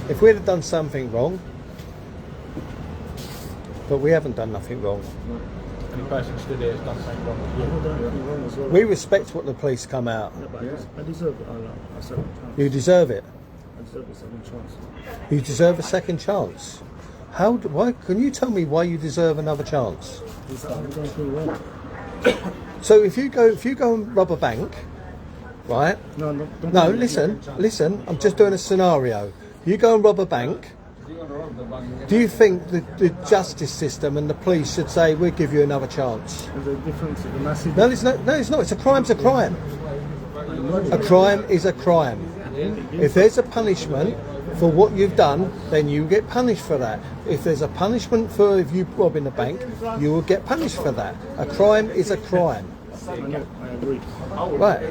if we'd have done something wrong, but we haven't done nothing wrong. Any person stood here has done something wrong. I've done anything wrong as well. We respect what the police come out. Yeah, but I deserve a second chance. You deserve it. I deserve a second chance. You deserve a second chance. Why? Can you tell me why you deserve another chance? Because I've done things wrong. So if you go and rob a bank, right? No, don't No, listen. I'm just doing a scenario. You go and rob a bank. Do you think the justice system and the police should say we'll give you another chance? There's a difference. The massive. No, it's not. No, it's not. It's a crime's a crime. A crime is a crime. If there's a punishment for what you've done, then you get punished for that. If there's a punishment for if you robbing a bank, you will get punished for that. A crime is a crime. I know, I agree. Right.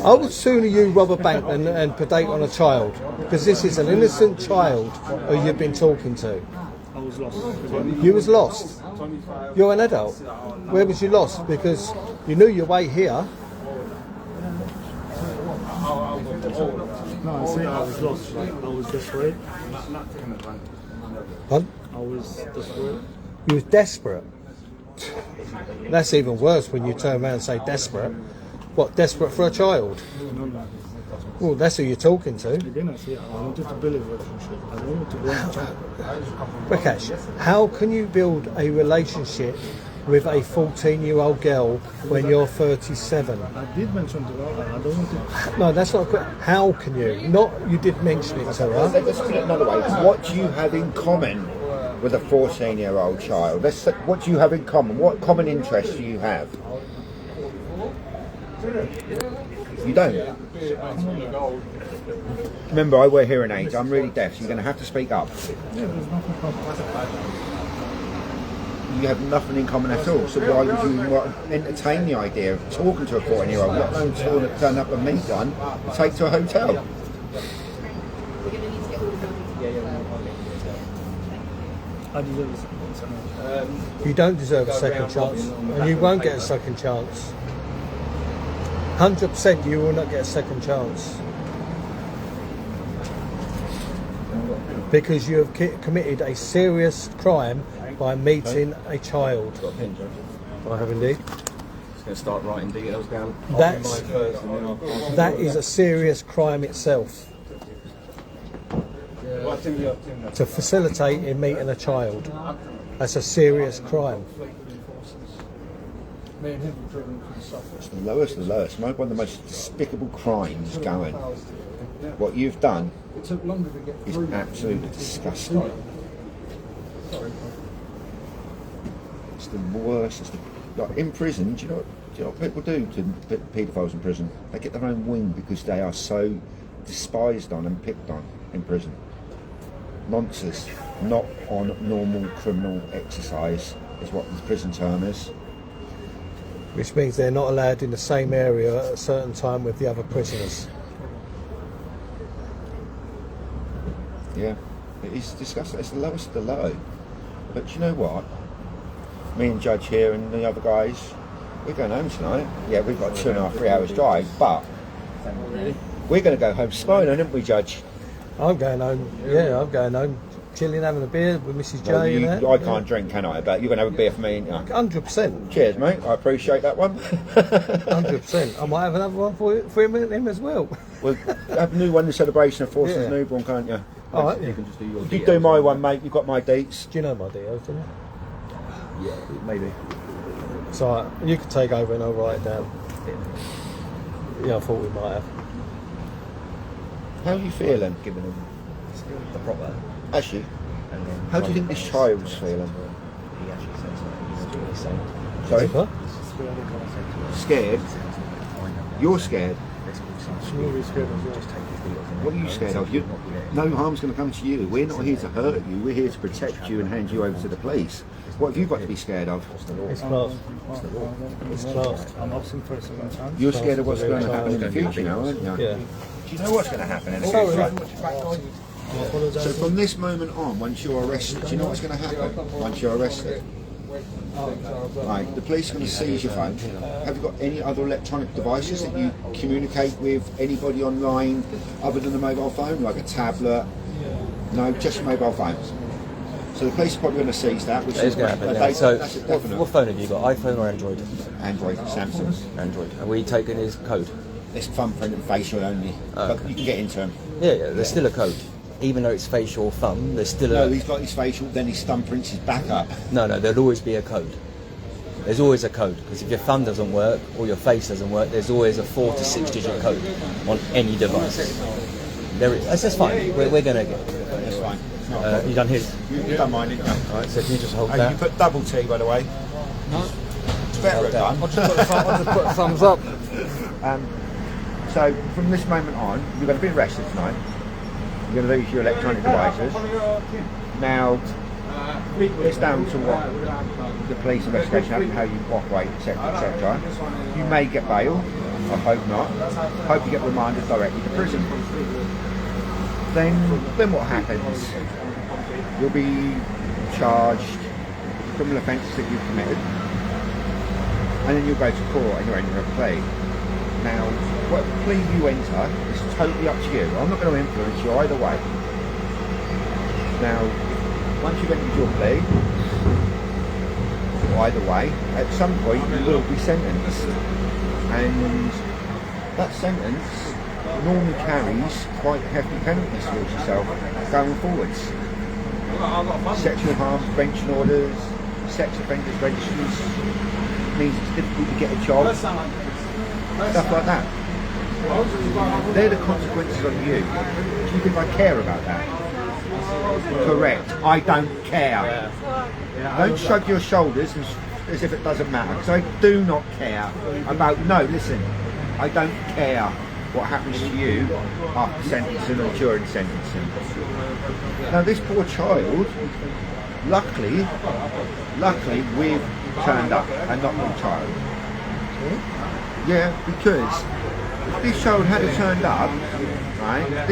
I would sooner you rob a bank than and predate on a child, because this is an innocent child who you've been talking to. I was lost. You was lost. You're an adult. Where was you lost? Because you knew your way here. No, I say I was lost. Like, I was desperate. Huh? I was desperate. You was desperate. That's even worse when you turn around and say desperate. What, desperate for a child? No. Well, that's who you're talking to. Again, I say I wanted to build a relationship. I don't want to go on a child. Rakesh, how can you build a relationship with a 14-year-old girl when you're 37? I did mention to her, I don't want to. No, that's not correct. How can you? Not you did mention it to her. Let's put it another way. What do you have in common with a 14-year-old child? What do you have in common? What common interests do you have? You don't. Remember, I wear hearing aids. I'm really deaf, so you're going to have to speak up. Yeah, there's nothing common. You have nothing in common at all. So why would you entertain the idea of talking to a 14-year-old, let alone turn up and meet one, and take to a hotel? I deserve a second chance. You don't deserve a second chance, and you won't get a second chance. 100% you will not get a second chance. Because you have committed a serious crime by meeting a child. I have indeed. Just going to start writing details down. That is a serious crime itself. To facilitate in meeting a child. That's a serious crime. It's the lowest of the lowest. One of the most despicable crimes going. What you've done is absolutely disgusting. It's the worst. It's like in prison, do you know what people do to paedophiles in prison? They get their own wing because they are so despised on and picked on in prison. Nonsense. Not on normal criminal exercise is what the prison term is. Which means they're not allowed in the same area at a certain time with the other prisoners. Yeah, it is disgusting. It's the lowest of the low. But you know what? Me and Judge here and the other guys, we're going home tonight. Yeah, we've got 2.5, 3 hours drive, but we're going to go home smiling, aren't we, Judge? I'm going home. Yeah, I'm going home. Chilling, having a beer with Mrs. J. Well, and that. I can't drink, can I? But you're going to have a beer for me, ain't you? 100%. Cheers, mate. I appreciate that one. 100%. I might have another one for him as well. We'll have a new one, the celebration of Forces Yeah. Newborn, can't you? All right. You can just do your You do my one, mate. You've got my dates. Do you know my details, don't you? Yeah, maybe. So you can take over and I'll write it down. Yeah, I thought we might have. How are you feeling? Giving them the proper. Actually, And then how do you think this child's feeling? He actually says that he's saying. Sorry? What? Scared? You're scared? I'm really scared as well. What are you scared of? No harm's going to come to you. We're not here to hurt you. We're here to protect you and hand you over to the police. What have you got to be scared of? It's classed. It's classed. I'm asking for a second chance. You're scared of what's going to happen in the future now, aren't you? Yeah. Do you know what's going to happen in a future? So from this moment on, once you're arrested, do you know what's going to happen once you're arrested? Right, the police are going to seize your phone. Have you got any other electronic devices that you communicate with anybody online other than a mobile phone, like a tablet? No, just mobile phones. So the police are probably going to seize that, which is going to happen. a So, that's a definite. what phone have you got? iPhone or Android? Android, Samsung. Android. Are we taking his code? It's thumbprint and facial only, but you can get into them. Yeah, there's still a code. Even though it's facial or thumb, there's still No, a... he's got his facial, then his thumbprints his back up. No, there'll always be a code. There's always a code, because if your thumb doesn't work or your face doesn't work, there's always a 4 to 6 digit code on any device. That's fine. We're going to get... That's fine. You done his? You don't mind it, no? Alright, so if you just hold Hey, that. you put double T, by the way. No, It's better done. I'll just put a thumbs up. So from this moment on, you're going to be arrested tonight. You're going to lose your electronic devices. Now, it's down to what the police investigation happens, how you operate, etc., etc. You may get bail. I hope not. Hope you get remanded directly to prison. Then what happens? You'll be charged with criminal offences that you've committed, and then you'll go to court and you'll enter a plea. Now, what plea you enter is totally up to you. I'm not going to influence you either way. Now, once you've entered your plea, either way, at some point you will be sentenced. And that sentence normally carries quite hefty penalties towards yourself going forwards. Sexual harm prevention orders, sex offenders registries, means it's difficult to get a job, stuff like that. They're the consequences on you. Do you think I care about that? Correct. I don't care. Don't shrug your shoulders as if it doesn't matter, because I do not care about... No, listen. I don't care what happens to you after sentencing or during sentencing. Now this poor child, luckily we've turned up and not the child. Yeah, because if this child had turned up, right,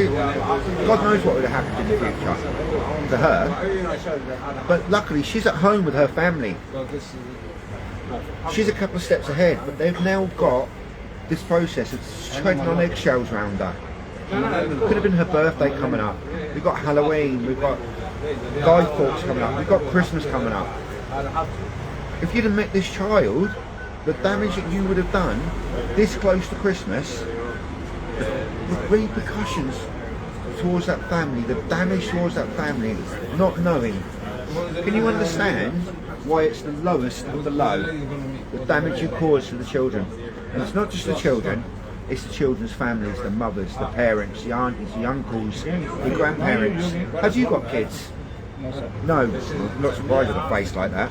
God knows what would have happened in the future to her. But luckily she's at home with her family. She's a couple of steps ahead, but they've now got this process of treading on eggshells around her. It could have been her birthday coming up. We've got Halloween, we've got Guy Fawkes coming up, we've got Christmas coming up. If you'd have met this child, the damage that you would have done this close to Christmas, the repercussions towards that family, the damage towards that family, not knowing. Can you understand why it's the lowest of the low, the damage you cause to the children? And it's not just the children, it's the children's families, the mothers, the parents, the aunties, the uncles, the grandparents. Have you got kids? No, I'm not surprised at a face like that.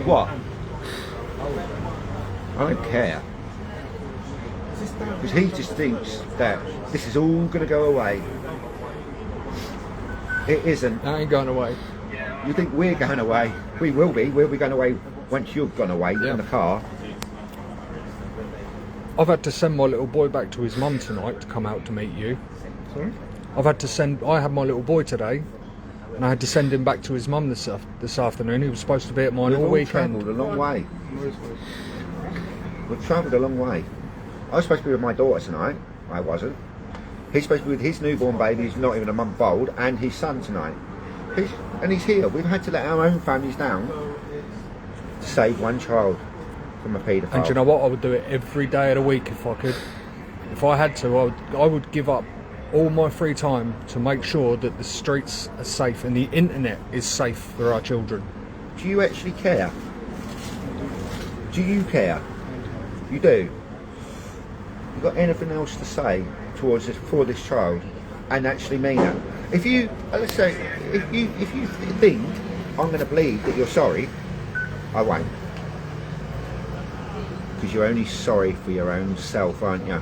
What? I don't care. Because he just thinks that this is all going to go away. It isn't. That ain't going away. You think we're going away? We will be. We'll be going away once you've gone away in the car. I've had to send my little boy back to his mum tonight to come out to meet you. Sorry? I had my little boy today, and I had to send him back to his mum this afternoon. He was supposed to be at mine all weekend. We've travelled a long way. We've travelled a long way. I was supposed to be with my daughter tonight. I wasn't. He's supposed to be with his newborn baby, who's not even a month old, and his son tonight. He's here. We've had to let our own families down to save one child from a paedophile. And do you know what? I would do it every day of the week if I could. If I had to, I would give up all my free time to make sure that the streets are safe and the internet is safe for our children. Do you actually care? Do you care? You do? You got anything else to say towards this, for this child, and actually mean it? If you, let's say, if you think I'm going to believe that you're sorry, I won't. Because you're only sorry for your own self, aren't you?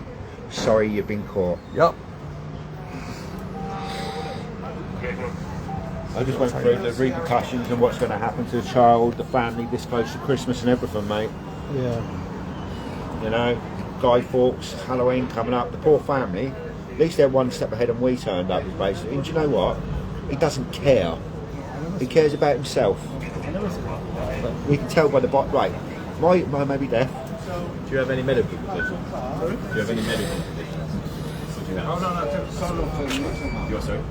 Sorry you've been caught. Yep. I just went through the repercussions and what's going to happen to the child, the family, this close to Christmas and everything, mate. Yeah. You know, Guy Fawkes, Halloween coming up. The poor family, at least they're one step ahead and we turned up, basically. And do you know what? He doesn't care. He cares about himself. We can tell by the bot. Right, my may be deaf. Do you have any medical conditions? Sorry? Do you have any medical conditions? What do you have? You're sorry?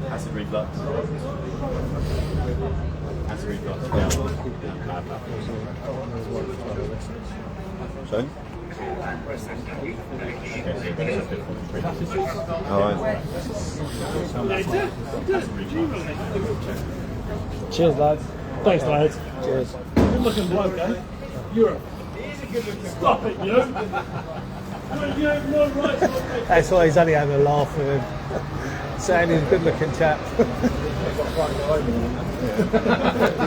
Acid reflux. Acid reflux. Yeah. So? Alright. Cheers, lads. Thanks, lads. Cheers. Good looking bloke, eh? Europe. Stop it, you. You have no right to look. That's why he's only having a laugh with him. Saying he's a good looking chap. This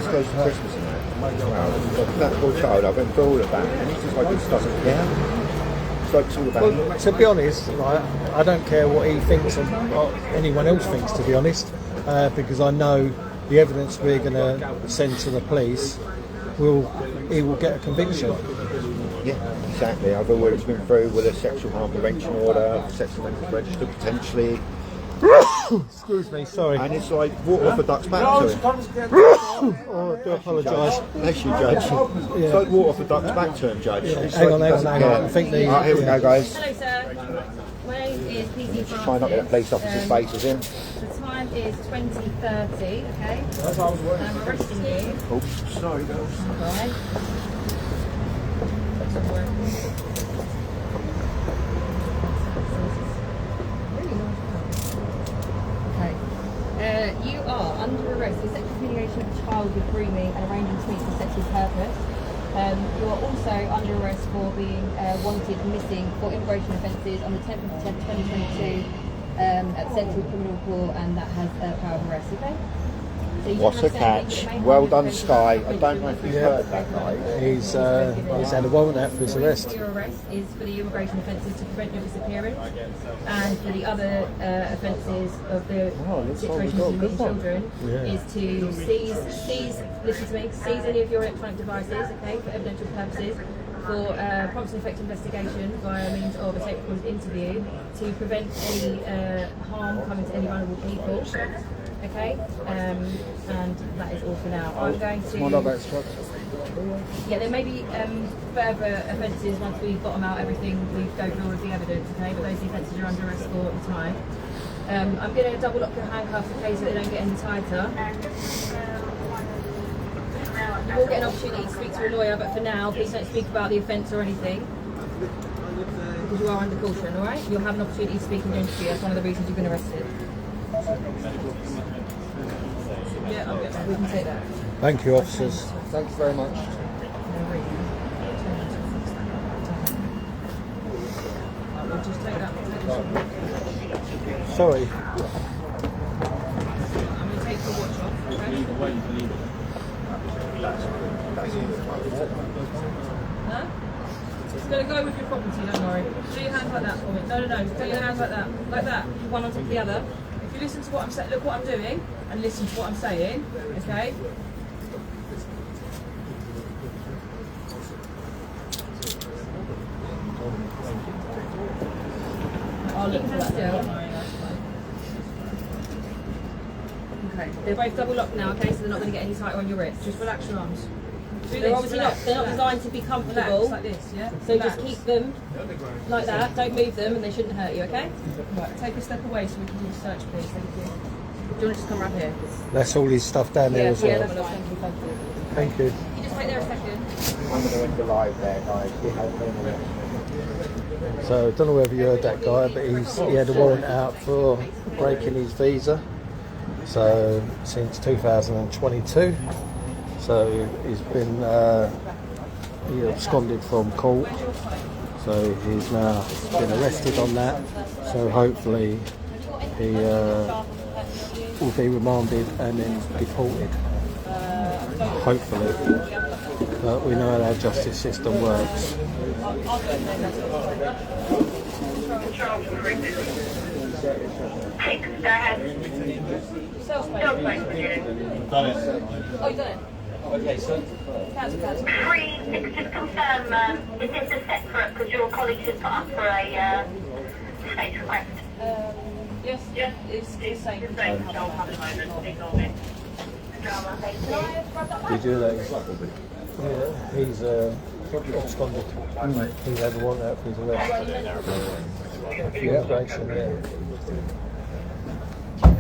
goes to Christmas and that. Wow. That poor child, I've been through all of that. And he just like, this doesn't care. It's like it's all about Well, to be honest, right, I don't care what he thinks or what anyone else thinks, to be honest, because I know the evidence we're going to send to the police he will get a conviction. Yeah, exactly. I've always been through with a sexual harm prevention order, sex offenders registered potentially. Excuse me, sorry. And it's like water off a duck's back to him. Oh, I do apologise. Bless you, Judge. It's like water off a duck's back to him, Judge. It's Hang like on. I think the... Right, here we go, guys. Hello, sir. My name is PC Just try not to get the police officer's faces in. The time is 20:30, okay? I'm arresting you. Oops, sorry, girls. Alright. Okay. You are under arrest for sexual humiliation of a child with grooming and arranging to meet for sexual purpose. You are also under arrest for being wanted missing for immigration offences on the 10th of 10th, 2022 at Central Criminal Court, and that has power of arrest, okay? So you What a understand that catch. you may Well have done, offences Sky. of I don't know if you've heard that, guy. He's had a warrant out for his The reason arrest. for your arrest is for the immigration offences to prevent your disappearance, and for the other offences of the situation with children is to seize, listen to me, seize any of your electronic devices, okay, for evidential purposes, for prompt and effective investigation via means of a tape-recorded interview to prevent any harm coming to any vulnerable people. Okay, and that is all for now. I'm going to. Yeah, there may be further offences once we've got them out. Everything we go through all of the evidence. Okay, but those offences are under arrest for at the time. I'm going to double lock your handcuffs in case that they don't get any tighter. You will get an opportunity to speak to a lawyer, but for now, please don't speak about the offence or anything, because you are under caution. All right, you'll have an opportunity to speak in your interview. That's one of the reasons you've been arrested. Yeah, we can take that. Thank you, officers. Thanks very much. We'll just take that. Sorry. I'm going to take the watch off. Okay? Huh? It's going to go with your property, don't worry. Do your hands like that for me. No. Do your hands like that. Like that. One on top of the other. If you listen to what I'm saying, look what I'm doing, and listen to what I'm saying, okay? I'll look for that still. Okay, they're both double locked now, okay, so they're not going to get any tighter on your wrist. Just relax your arms. They're obviously not, they're not designed to be comfortable. Relax, like this, yeah? So just keep them like that, don't move them, and they shouldn't hurt you, okay? Right, take a step away so we can do the search, please. Thank you. Do you want to just come right here? That's all his stuff down there as well. Yeah, that's enough. Thank you. Thank you. You just wait there a second. I'm going to enter live there, guys. So I don't know whether you heard that guy, but he had a warrant out for breaking his visa. So since 2022. So he's been he absconded from court. So he's now been arrested on that. So hopefully he will be remanded and then deported. Hopefully. But we know how our justice system works. Done it. Oh, you done it? Okay, so Free, just confirm, is this a separate, because your colleague just put up for a state request? Yes, it's the same. Did you like? Yeah, he's absconded. He had a warrant out for his arrest. Yeah, immigration, yeah.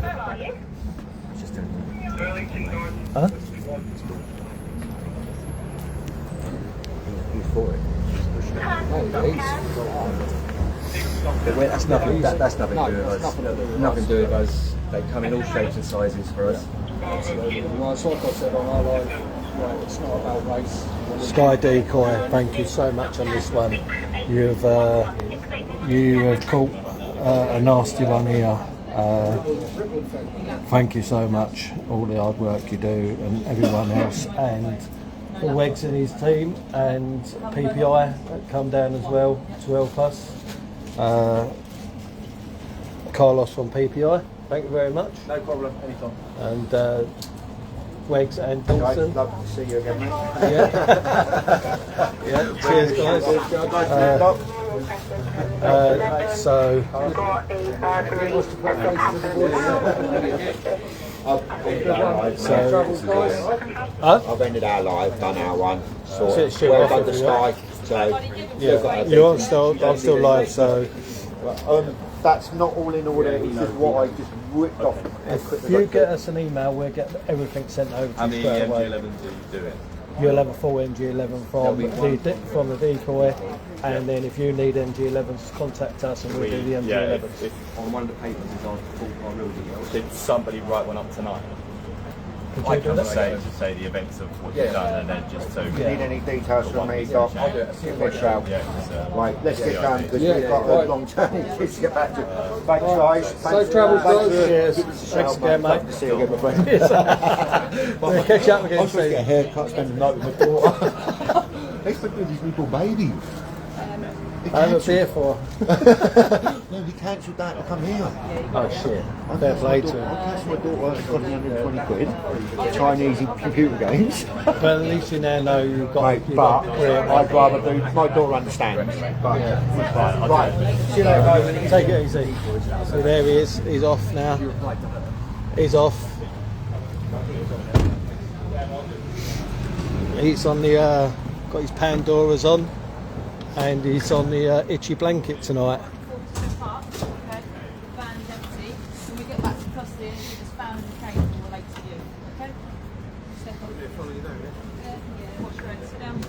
Where are you? Huh? He's for it. that's nothing. That's nothing to do with us. Nothing to do with us. They come in all shapes and sizes for us. Absolutely. Well, it's like I said on our live, right, it's not about race. Sky Decoy, thank you so much on this one. You have caught a nasty one here. Thank you so much, all the hard work you do, and everyone else, and Wegs and his team, and PPI that come down as well to help us. Carlos from PPI, thank you very much. No problem. Anytime. And Wegs and Dawson. Love to see you again, mate. Yeah. Yeah. Cheers, guys. So. I've ended our live, done our one. So well done to Sky. So yeah, you're still, I'm still live. So that's not all in order. It's just what I just ripped off. If you get us an email, we'll get everything sent over to How you many straight away. MG11 do you do it? You'll have a full MG11 from the decoy, and then if you need MG11s, contact us and we'll do the MG11s. Yeah, if On one of the papers is on full real details. did somebody write one up tonight? Could I you do can that? say the events of what you've done, and then just so. If you need any details from me, Doc, give me a shout. Yeah, Right, let's get going because Yeah, we've got right. a long journey to get back to. Thanks, guys. Safe travels, guys. Cheers. Thanks again, mate. See you again, my friend. We'll catch up again I'm supposed to get a soon. haircut, spend the night with my daughter. They spoke to these little baby. I have a beer for. No, he cancelled that to come here. Oh shit. Fair play to I him. cancelled my daughter, it's cost me 120 quid. Chinese computer games. But at least you now know you've got. Mate, you've but got Korea. I'd rather do. My daughter understands. But right, see you later, guys. Take it easy. So there he is. He's off now. He's off. He's on the. Got his Pandoras on, and he's on the itchy blanket tonight. Okay, van's empty. When we get back to custody, you just found the case will relate to you. Okay? Step on. Yeah, watch your head. Sit down.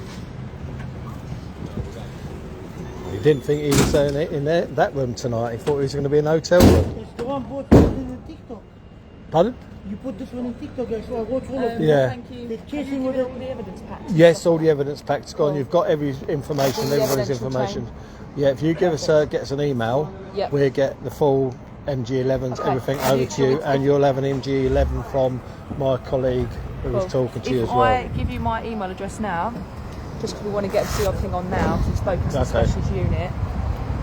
He didn't think he was in there, that room tonight. He thought he was going to be in a hotel room. It's the one bought in TikTok. Pardon? You put this one in TikTok, guys, so I watch all of them. Yeah. Thank you. They're chasing with all the evidence pack. Yes, all the evidence pack's gone. You've got every information, All the everybody's evidential information. chain. Yeah, if you give us get us an email, Yep. we'll get the full MG11s, Okay. everything So over you to you, can- and you'll have an MG11 from my colleague who was talking to you as If well. I give you my email address now, just because we want to get everything on now, because we've spoken to the Okay. specialist unit,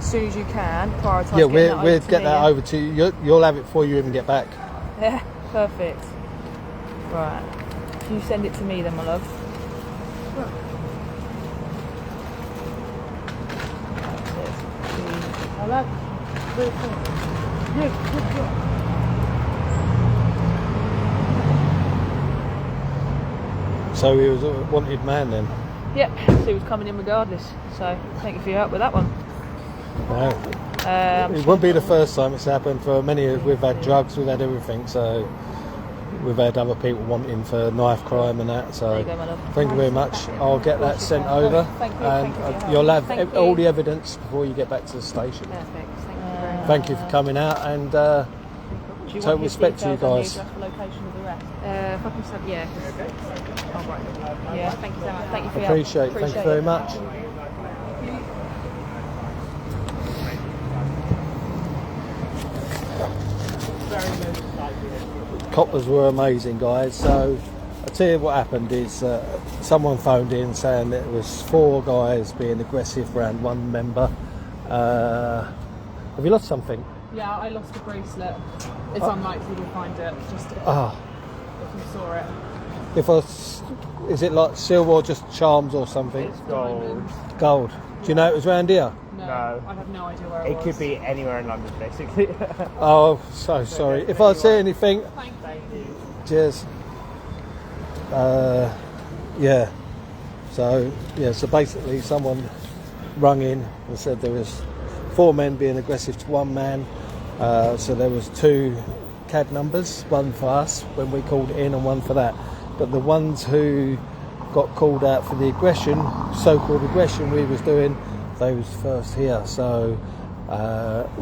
as soon as you can, prioritise Yeah, getting we'll that over to get me, that yeah? over to you. You'll have it before you even get back. Yeah, perfect. Right. Can you send it to me then, my love? I like very cool. Yes, good job. So he was a wanted man then. Yep, so he was coming in regardless. So thank you for your help with that one. No. It won't be the first time it's happened. For many, we've had drugs, we've had everything. So we've had other people wanting for knife crime and that. So There you go, my love. thank you very much. I'll get that sent over, Thank you, and thank you for your help. you'll have Thank all you. the evidence before you get back to the station. Perfect. Thank you very much. Thank you for coming out, and Do you total want his respect to you details and the guys. address for location of the rest? If I can send, yeah. Oh, right. Yeah, thank you so much. Thank you for your help. Appreciate. Thank you very it. much. Coppers were amazing, guys. So I tell you what happened is someone phoned in saying that it was 4 guys being aggressive around one member. Have you lost something? Yeah, I lost a bracelet. It's unlikely we'll find it, just if Ah, you saw it. If I, is it like silver or just charms or something? It's gold. Gold. Do you know it was round here? No. I have no idea where It was. could be anywhere in London, basically. Oh, so sorry. If I see anything, Thank you. cheers. Yeah. So yeah. So basically, someone rung in and said there was 4 men being aggressive to 1 man. So there was 2 CAD numbers, one for us when we called in and one for that. But the ones who got called out for the aggression, so-called aggression we was doing, they was first here. So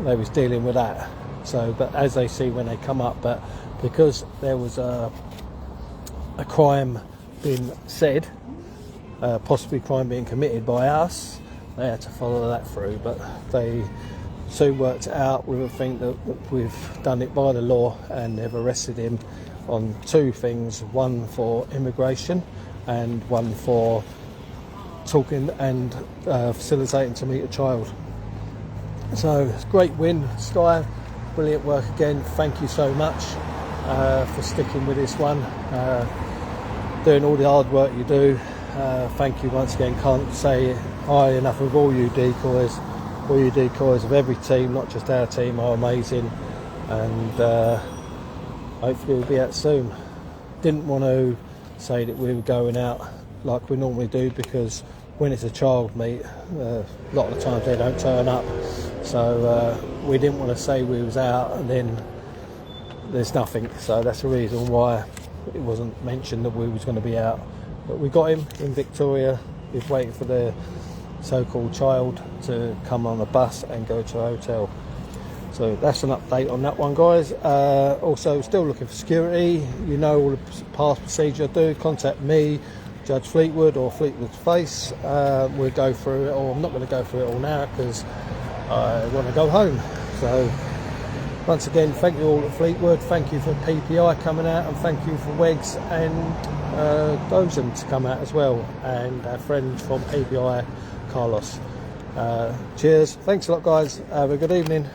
they was dealing with that. So, but as they see when they come up, but because there was a crime being said, possibly crime being committed by us, they had to follow that through. But they soon worked it out. We would think that we've done it by the law, and they've arrested him on 2 things: one for immigration and one for talking and facilitating to meet a child. So it's a great win, Sky. Brilliant work again. Thank you so much for sticking with this one, doing all the hard work you do. Thank you once again. Can't say high enough of all you decoys. All you decoys of every team, not just our team, are amazing, and hopefully we'll be out soon. Didn't want to say that we were going out like we normally do, because when it's a child meet, a lot of the times they don't turn up. So we didn't want to say we was out and then there's nothing. So that's the reason why it wasn't mentioned that we was going to be out. But we got him in Victoria. He's waiting for the so-called child to come on a bus and go to a hotel. So that's an update on that one, guys. Also, still looking for security. You know all the past procedure I do. Contact me, Judge Fleetwood, or Fleetwood's Face. We'll go through it all. I'm not going to go through it all now because I want to go home. So once again, thank you all at Fleetwood. Thank you for PPI coming out, and thank you for Wegs and Dozan to come out as well, and our friend from PPI, Carlos. Cheers. Thanks a lot, guys. Have a good evening.